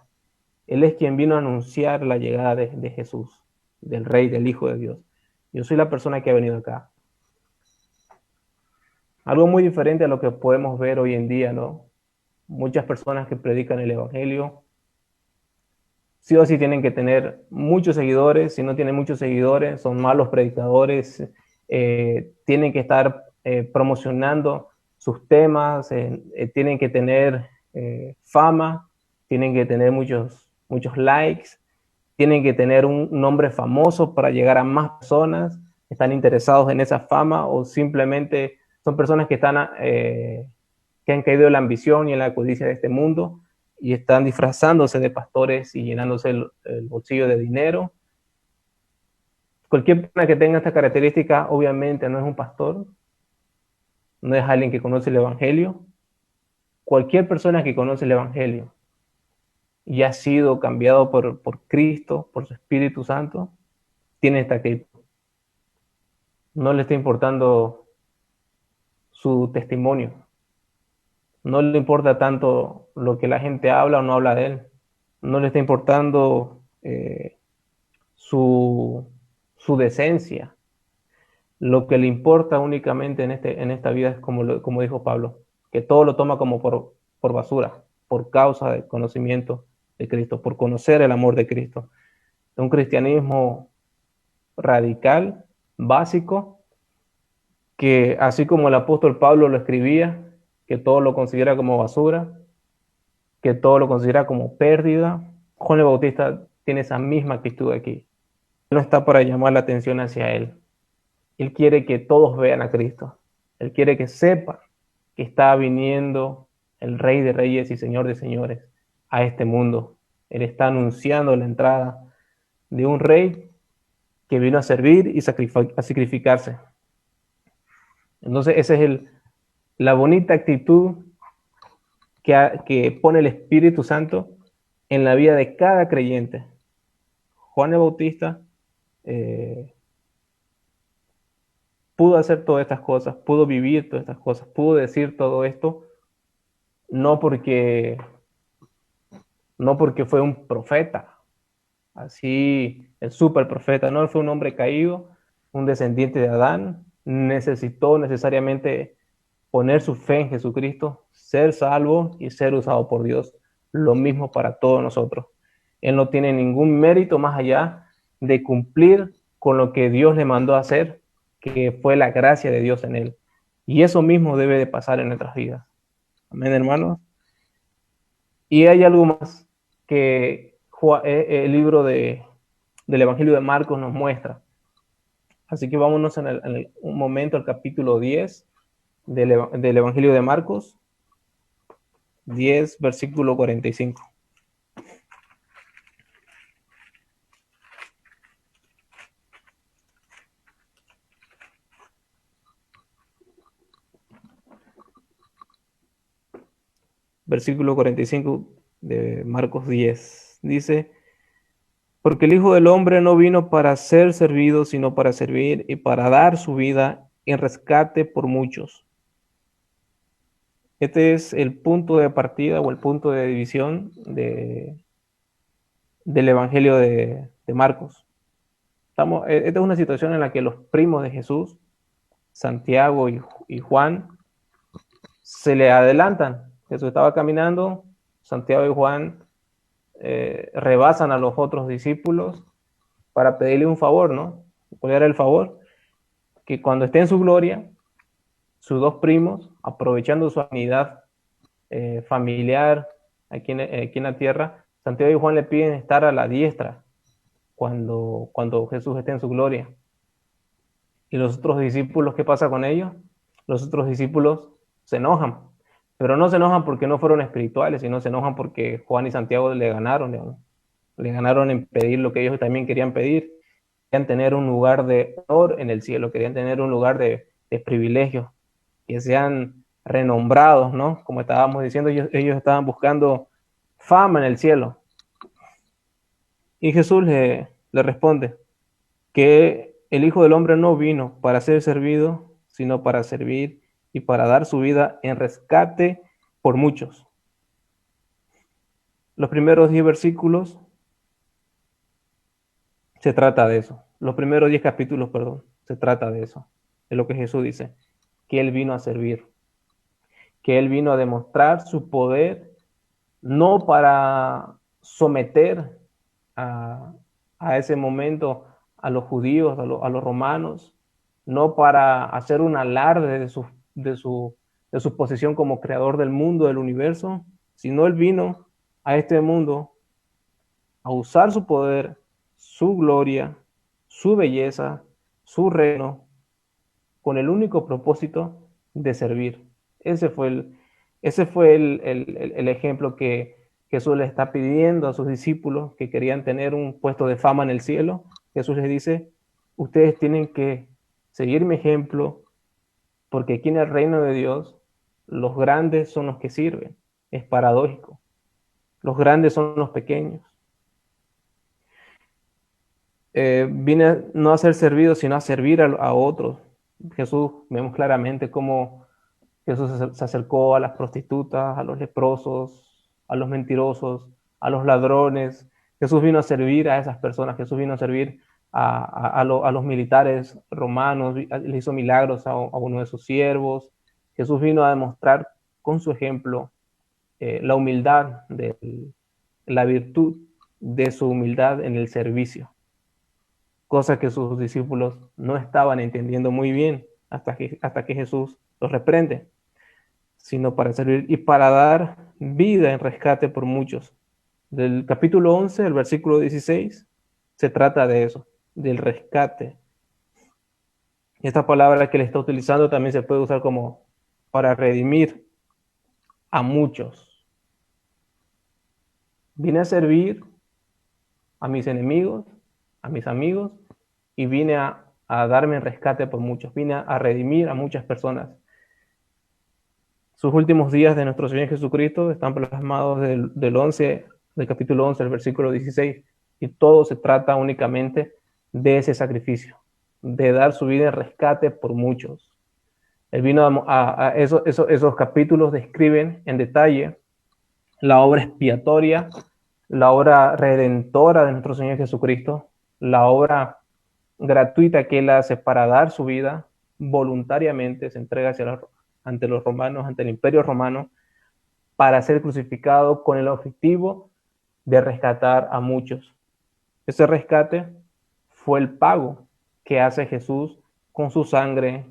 Speaker 4: Él es quien vino a anunciar la llegada de Jesús, del Rey, del Hijo de Dios. Yo soy la persona que ha venido acá. Algo muy diferente a lo que podemos ver hoy en día, ¿no? Muchas personas que predican el Evangelio, sí o sí tienen que tener muchos seguidores. Si no tienen muchos seguidores, son malos predicadores. Tienen que estar promocionando sus temas, tienen que tener fama, tienen que tener muchos likes, tienen que tener un nombre famoso para llegar a más personas, están interesados en esa fama, o simplemente son personas que que han caído en la ambición y en la codicia de este mundo y están disfrazándose de pastores y llenándose el bolsillo de dinero. Cualquier persona que tenga esta característica obviamente no es un pastor, no es alguien que conoce el Evangelio. Cualquier persona que conoce el Evangelio y ha sido cambiado por Cristo, por su Espíritu Santo, tiene esta actitud. No le está importando su testimonio, no le importa tanto lo que la gente habla o no habla de él, no le está importando su, su decencia. Lo que le importa únicamente en esta vida es como dijo Pablo, que todo lo toma como por basura, por causa del conocimiento de Cristo, por conocer el amor de Cristo. Un cristianismo radical, básico, que así como el apóstol Pablo lo escribía, que todo lo considera como basura, que todo lo considera como pérdida, Juan el Bautista tiene esa misma actitud aquí. No está para llamar la atención hacia él. Él quiere que todos vean a Cristo. Él quiere que sepan que está viniendo el Rey de Reyes y Señor de Señores a este mundo. Él está anunciando la entrada de un Rey que vino a servir y a sacrificarse. Entonces esa es la bonita actitud que pone el Espíritu Santo en la vida de cada creyente. Juan el Bautista pudo hacer todas estas cosas, pudo vivir todas estas cosas, pudo decir todo esto, no porque fue un profeta, así el super profeta, no, fue un hombre caído, un descendiente de Adán, necesitó necesariamente poner su fe en Jesucristo, ser salvo y ser usado por Dios. Lo mismo para todos nosotros. Él no tiene ningún mérito más allá de cumplir con lo que Dios le mandó a hacer, que fue la gracia de Dios en él. Y eso mismo debe de pasar en nuestras vidas. Amén, hermanos. Y hay algo más que el libro del Evangelio de Marcos nos muestra. Así que vámonos un momento al capítulo 10 del Evangelio de Marcos, 10, versículo 45. Versículo 45 de Marcos 10. Dice: porque el Hijo del Hombre no vino para ser servido, sino para servir y para dar su vida en rescate por muchos. Este es el punto de partida o el punto de división del Evangelio de Marcos. Esta es una situación en la que los primos de Jesús, Santiago y Juan, se le adelantan. Jesús estaba caminando, Santiago y Juan rebasan a los otros discípulos para pedirle un favor, ¿no? ¿Cuál era el favor? Que cuando esté en su gloria, sus dos primos, aprovechando su unidad familiar aquí en la tierra, Santiago y Juan le piden estar a la diestra cuando Jesús esté en su gloria. Y los otros discípulos, ¿qué pasa con ellos? Los otros discípulos se enojan, pero no se enojan porque no fueron espirituales, sino se enojan porque Juan y Santiago le ganaron en pedir lo que ellos también querían pedir. Querían tener un lugar de honor en el cielo, querían tener un lugar de privilegio, que sean renombrados, ¿no? Como estábamos diciendo, ellos estaban buscando fama en el cielo. Y Jesús le responde que el Hijo del Hombre no vino para ser servido, sino para servir y para dar su vida en rescate por muchos. Los primeros 10 versículos se trata de eso. Los primeros 10 capítulos, perdón, se trata de eso. De lo que Jesús dice, que Él vino a servir, que Él vino a demostrar su poder, no para someter a ese momento a los judíos, a los romanos, no para hacer un alarde de su posición como creador del mundo, del universo, sino Él vino a este mundo a usar su poder, su gloria, su belleza, su reino, con el único propósito de servir. Ese fue el ejemplo que Jesús le está pidiendo a sus discípulos que querían tener un puesto de fama en el cielo. Jesús les dice, ustedes tienen que seguir mi ejemplo, porque aquí en el reino de Dios, los grandes son los que sirven. Es paradójico. Los grandes son los pequeños. Vine no a ser servido, sino a servir a otros. Jesús, vemos claramente cómo Jesús se acercó a las prostitutas, a los leprosos, a los mentirosos, a los ladrones. Jesús vino a servir a esas personas. Jesús vino a servir a los militares romanos, le hizo milagros a uno de sus siervos. Jesús vino a demostrar con su ejemplo la humildad, la virtud de su humildad en el servicio. Cosa que sus discípulos no estaban entendiendo muy bien hasta que Jesús los reprende, sino para servir y para dar vida en rescate por muchos. Del capítulo 11, el versículo 16, se trata de eso, del rescate. Y esta palabra que le está utilizando también se puede usar como para redimir a muchos. Vine a servir a mis enemigos, a mis amigos, y vine a darme en rescate por muchos, vine a redimir a muchas personas. Sus últimos días de nuestro Señor Jesucristo están plasmados del capítulo 11, el versículo 16, y todo se trata únicamente de ese sacrificio, de dar su vida en rescate por muchos. Él vino esos capítulos describen en detalle la obra expiatoria, la obra redentora de nuestro Señor Jesucristo, la obra gratuita que Él hace para dar su vida voluntariamente, se entrega ante los romanos, ante el imperio romano, para ser crucificado con el objetivo de rescatar a muchos. Ese rescate fue el pago que hace Jesús con su sangre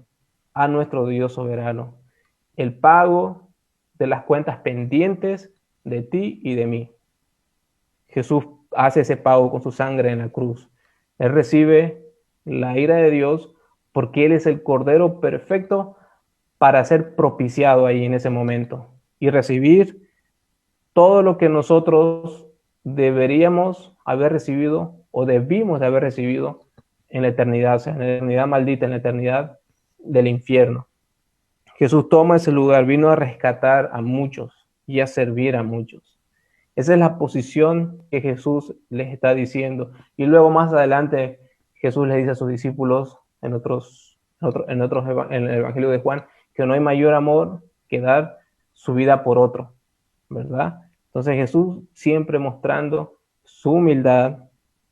Speaker 4: a nuestro Dios soberano. El pago de las cuentas pendientes de ti y de mí. Jesús hace ese pago con su sangre en la cruz. Él recibe la ira de Dios porque Él es el Cordero perfecto para ser propiciado ahí en ese momento y recibir todo lo que nosotros deberíamos haber recibido o debimos de haber recibido en la eternidad, o sea, en la eternidad maldita, en la eternidad del infierno. Jesús toma ese lugar, vino a rescatar a muchos y a servir a muchos. Esa es la posición que Jesús les está diciendo. Y luego más adelante Jesús les dice a sus discípulos en el Evangelio de Juan que no hay mayor amor que dar su vida por otro, ¿verdad? Entonces Jesús siempre mostrando su humildad,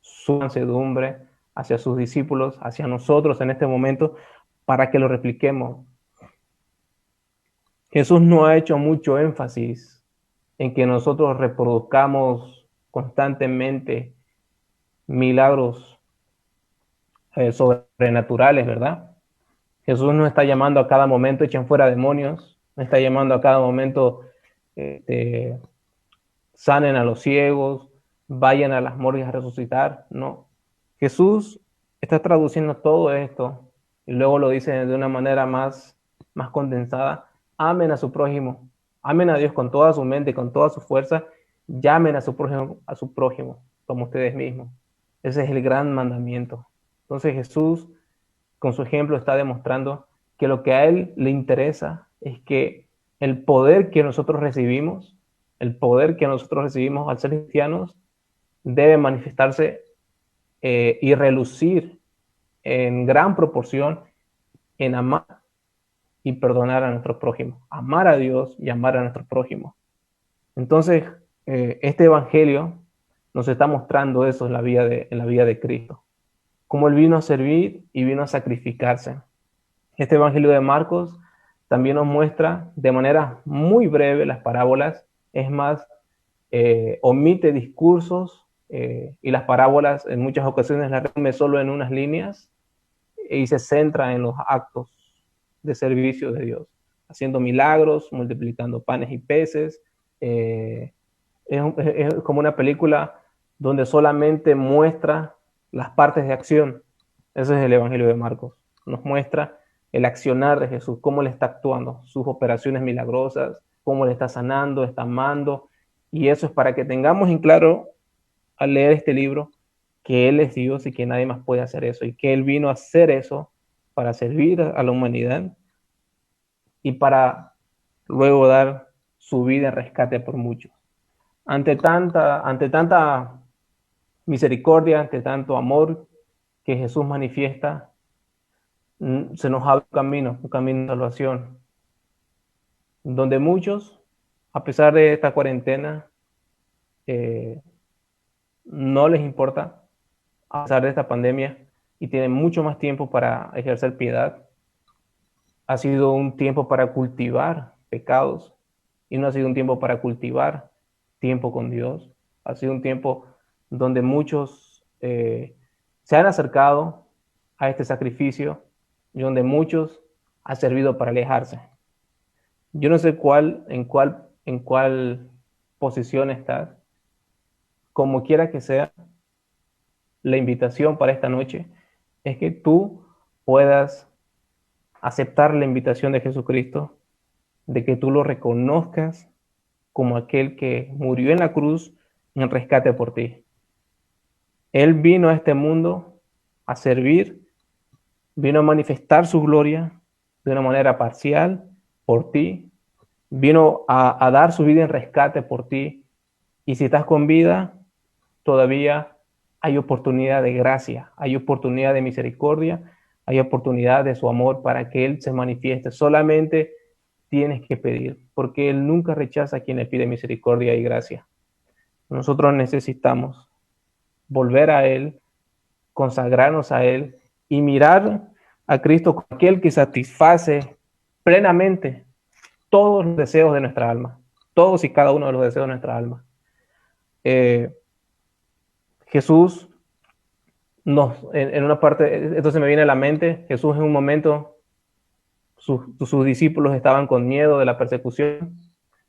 Speaker 4: su mansedumbre hacia sus discípulos, hacia nosotros en este momento, para que lo repliquemos. Jesús no ha hecho mucho énfasis en que nosotros reproduzcamos constantemente milagros sobrenaturales, ¿verdad? Jesús no está llamando a cada momento echen fuera demonios, no está llamando a cada momento sanen a los ciegos, vayan a las morgues a resucitar, no. Jesús está traduciendo todo esto y luego lo dice de una manera más condensada. Amen a su prójimo, amen a Dios con toda su mente, con toda su fuerza, llamen a su prójimo como ustedes mismos. Ese es el gran mandamiento. Entonces Jesús, con su ejemplo, está demostrando que lo que a Él le interesa es que el poder que nosotros recibimos, al ser cristianos, debe manifestarse y relucir en gran proporción en amar y perdonar a nuestro prójimo, amar a Dios y amar a nuestro prójimo. Entonces, este evangelio nos está mostrando eso en la vida de Cristo, cómo Él vino a servir y vino a sacrificarse. Este evangelio de Marcos también nos muestra de manera muy breve las parábolas, es más, omite discursos y las parábolas en muchas ocasiones las resume solo en unas líneas y se centra en los actos de servicio de Dios, haciendo milagros, multiplicando panes y peces. Es como una película donde solamente muestra las partes de acción. Ese es el Evangelio de Marcos. Nos muestra el accionar de Jesús, cómo Él está actuando, sus operaciones milagrosas, cómo Él está sanando, está amando. Y eso es para que tengamos en claro al leer este libro que Él es Dios y que nadie más puede hacer eso, y que Él vino a hacer eso para servir a la humanidad y para luego dar su vida en rescate por muchos. Ante tanta misericordia, ante tanto amor que Jesús manifiesta, se nos abre un camino de salvación, donde muchos, a pesar de esta cuarentena, no les importa, a pesar de esta pandemia, y tienen mucho más tiempo para ejercer piedad. Ha sido un tiempo para cultivar pecados y no ha sido un tiempo para cultivar tiempo con Dios. Ha sido un tiempo donde muchos se han acercado a este sacrificio y donde muchos ha servido para alejarse. Yo no sé en cuál posición estás. Como quiera que sea, la invitación para esta noche es que tú puedas aceptar la invitación de Jesucristo, de que tú lo reconozcas como aquel que murió en la cruz en rescate por ti. Él vino a este mundo a servir, vino a manifestar su gloria de una manera parcial por ti, vino a dar su vida en rescate por ti, y si estás con vida, todavía hay oportunidad de gracia, hay oportunidad de misericordia, hay oportunidad de su amor para que Él se manifieste. Solamente tienes que pedir, porque Él nunca rechaza a quien le pide misericordia y gracia. Nosotros necesitamos volver a Él, consagrarnos a Él y mirar a Cristo como aquel que satisface plenamente todos los deseos de nuestra alma, todos y cada uno de los deseos de nuestra alma. Jesús en una parte, esto se me viene a la mente, Jesús en un momento, sus discípulos estaban con miedo de la persecución,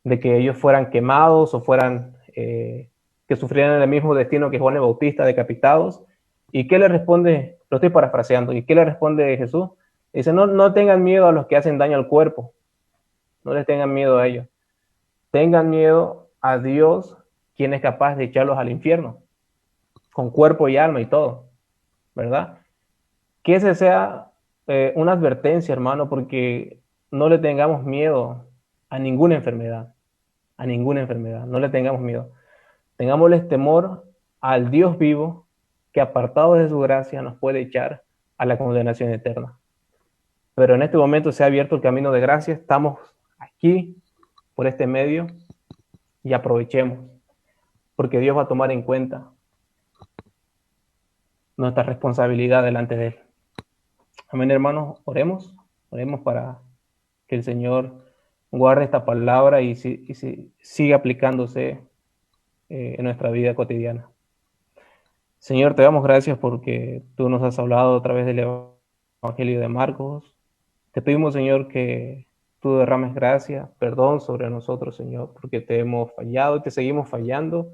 Speaker 4: de que ellos fueran quemados o fueran, que sufrieran el mismo destino que Juan el Bautista, decapitados. ¿Y qué le responde? Lo estoy parafraseando. ¿Y qué le responde Jesús? Dice, no tengan miedo a los que hacen daño al cuerpo. No les tengan miedo a ellos. Tengan miedo a Dios, quien es capaz de echarlos al infierno, con cuerpo y alma y todo, ¿verdad? Que ese sea una advertencia, hermano, porque no le tengamos miedo a ninguna enfermedad, no le tengamos miedo. Tengámosles temor al Dios vivo, que apartado de su gracia nos puede echar a la condenación eterna. Pero en este momento se ha abierto el camino de gracia, estamos aquí por este medio y aprovechemos, porque Dios va a tomar en cuenta nuestra responsabilidad delante de Él. Amén, hermanos, oremos para que el Señor guarde esta palabra y siga aplicándose en nuestra vida cotidiana. Señor, te damos gracias porque tú nos has hablado a través del Evangelio de Marcos. Te pedimos, Señor, que tú derrames gracia, perdón sobre nosotros, Señor, porque te hemos fallado y te seguimos fallando,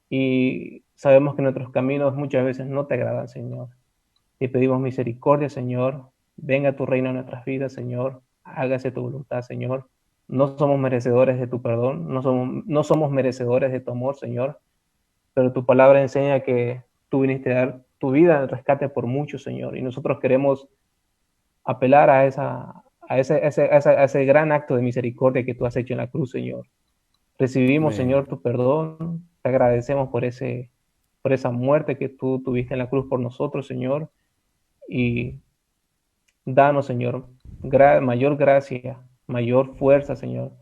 Speaker 4: y sabemos que nuestros caminos muchas veces no te agradan, Señor. Te pedimos misericordia, Señor. Venga tu reino en nuestras vidas, Señor. Hágase tu voluntad, Señor. No somos merecedores de tu perdón, no somos merecedores de tu amor, Señor, pero tu palabra enseña que tú viniste a dar tu vida en rescate por muchos, Señor, y nosotros queremos apelar a a ese gran acto de misericordia que tú has hecho en la cruz, Señor. Recibimos,
Speaker 1: Amén.
Speaker 4: Señor, tu perdón. Te agradecemos por esa muerte que tú tuviste en la cruz por nosotros, Señor. Y danos, Señor, mayor gracia, mayor fuerza, Señor,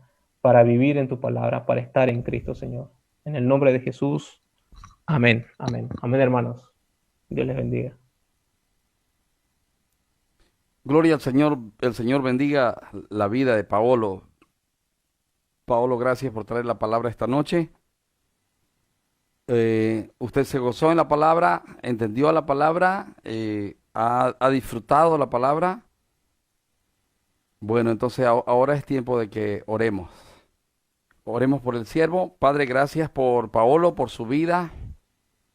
Speaker 4: para vivir en tu palabra, para estar en Cristo, Señor. En el nombre de Jesús. Amén. Amén. Amén, hermanos. Dios les bendiga.
Speaker 1: Gloria al Señor. El Señor bendiga la vida de Paolo. Paolo, gracias por traer la palabra esta noche. Usted se gozó en la palabra, entendió la palabra, ha disfrutado la palabra. Bueno, entonces ahora es tiempo de que oremos. Oremos por el siervo. Padre, gracias por Paolo, por su vida,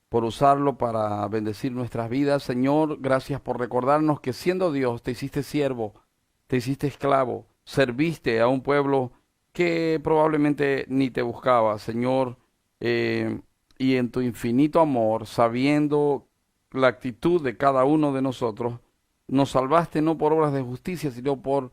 Speaker 1: por usarlo para bendecir nuestras vidas. Señor, gracias por recordarnos que siendo Dios te hiciste siervo, te hiciste esclavo, serviste a un pueblo que probablemente ni te buscaba, Señor, y en tu infinito amor, sabiendo la actitud de cada uno de nosotros, nos salvaste no por obras de justicia, sino por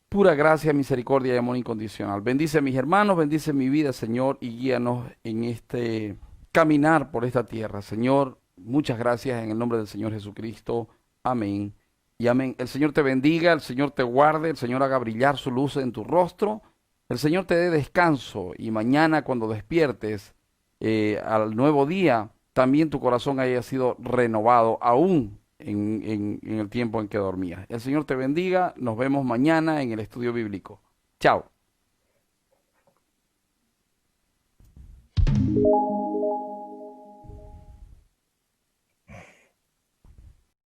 Speaker 1: pura gracia, misericordia y amor incondicional. Bendice a mis hermanos, bendice mi vida, Señor, y guíanos en este caminar por esta tierra. Señor, muchas gracias en el nombre del Señor Jesucristo. Amén y amén. El Señor te bendiga, el Señor te guarde, el Señor haga brillar su luz en tu rostro, el Señor te dé descanso y mañana cuando despiertes al nuevo día, también tu corazón haya sido renovado aún en el tiempo en que dormías. El Señor te bendiga, nos vemos mañana en el estudio bíblico. Chao.